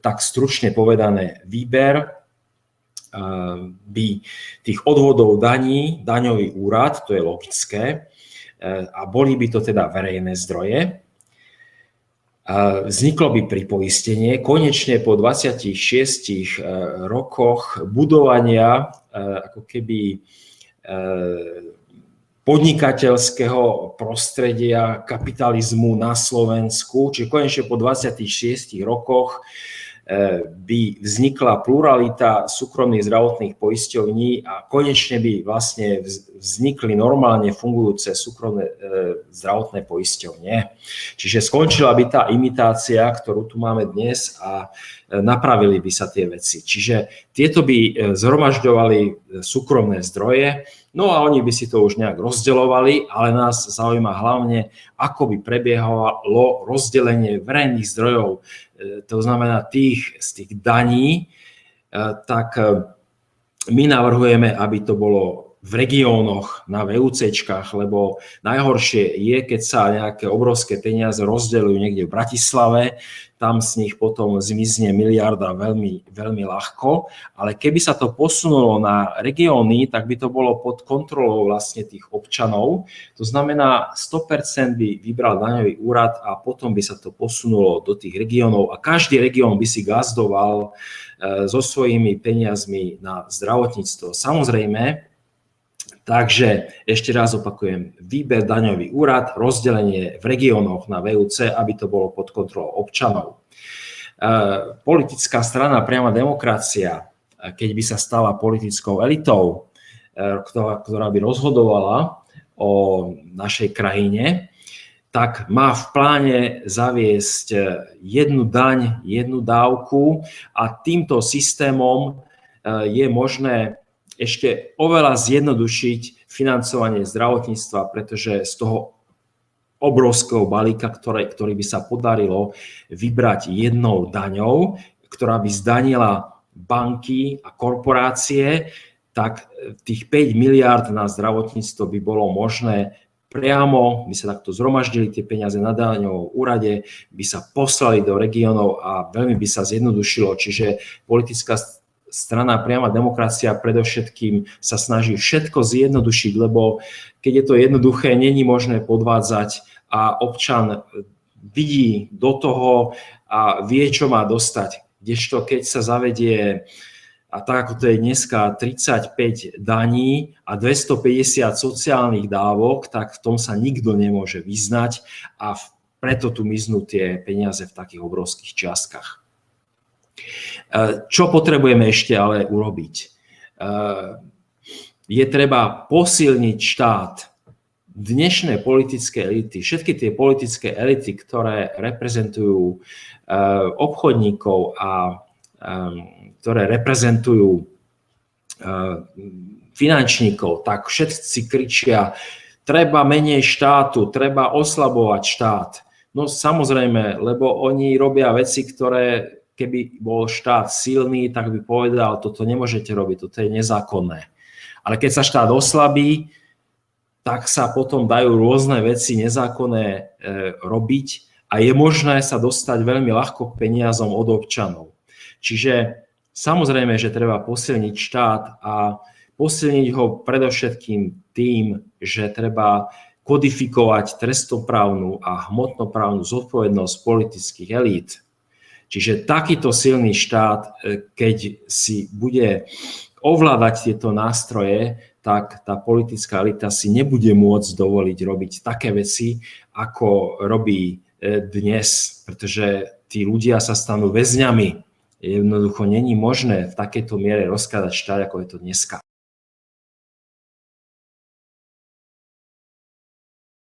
tak stručne povedané, výber by tých odvodov daní, daňový úrad, to je logické, a boli by to teda verejné zdroje. Vzniklo by pripoistenie, konečne po 26 rokoch budovania ako keby podnikateľského prostredia kapitalizmu na Slovensku, čiže konečne po 26 rokoch by vznikla pluralita súkromných zdravotných poisťovní a konečne by vlastne vznikli normálne fungujúce súkromné zdravotné poisťovne. Čiže skončila by tá imitácia, ktorú tu máme dnes a napravili by sa tie veci. Čiže tieto by zhromažďovali súkromné zdroje, no a oni by si to už nejak rozdeľovali, ale nás zaujíma hlavne, ako by prebiehalo rozdelenie verejných zdrojov, to znamená z tých daní, tak my navrhujeme, aby to bolo v regiónoch na VUCčkách, lebo najhoršie je, keď sa nejaké obrovské peniaze rozdeľujú niekde v Bratislave, tam z nich potom zmizne miliarda veľmi, veľmi ľahko, ale keby sa to posunulo na regióny, tak by to bolo pod kontrolou vlastne tých občanov. To znamená, 100% by vybral daňový úrad a potom by sa to posunulo do tých regiónov a každý región by si gazdoval so svojimi peniazmi na zdravotníctvo. Samozrejme, takže ešte raz opakujem, výber daňový úrad, rozdelenie v regiónoch na VUC, aby to bolo pod kontrolou občanov. Politická strana Priama demokracia, keď by sa stala politickou elitou, ktorá by rozhodovala o našej krajine, tak má v pláne zaviesť jednu daň, jednu dávku a týmto systémom je možné ešte oveľa zjednodušiť financovanie zdravotníctva, pretože z toho obrovského balíka, ktorý by sa podarilo vybrať jednou daňou, ktorá by zdanila banky a korporácie, tak tých 5 miliárd na zdravotníctvo by bolo možné priamo, by sa takto zhromaždili tie peniaze na daňovom úrade, by sa poslali do regiónov a veľmi by sa zjednodušilo. Čiže politická strana Priama demokracia predovšetkým sa snaží všetko zjednodušiť, lebo keď je to jednoduché, není možné podvádzať a občan vidí do toho a vie, čo má dostať. Kdežto keď sa zavedie, a tak ako to je dneska, 35 daní a 250 sociálnych dávok, tak v tom sa nikto nemôže vyznať a preto tu miznú tie peniaze v takých obrovských čiastkách. Čo potrebujeme ešte ale urobiť? Je treba posilniť štát. Dnešné politické elity, všetky tie politické elity, ktoré reprezentujú obchodníkov a ktoré reprezentujú finančníkov, tak všetci kričia, treba menej štátu, treba oslabovať štát. No samozrejme, lebo oni robia veci, ktoré keby bol štát silný, tak by povedal, toto nemôžete robiť, toto je nezákonné. Ale keď sa štát oslabí, tak sa potom dajú rôzne veci nezákonné robiť a je možné sa dostať veľmi ľahko k peniazom od občanov. Čiže samozrejme, že treba posilniť štát a posilniť ho predovšetkým tým, že treba kodifikovať trestnoprávnu a hmotnoprávnu zodpovednosť politických elít. Čiže takýto silný štát, keď si bude ovládať tieto nástroje, tak tá politická elita si nebude môcť dovoliť robiť také veci, ako robí dnes, pretože tí ľudia sa stanú väzňami. Jednoducho není možné v takejto miere rozkladať štát, ako je to dneska.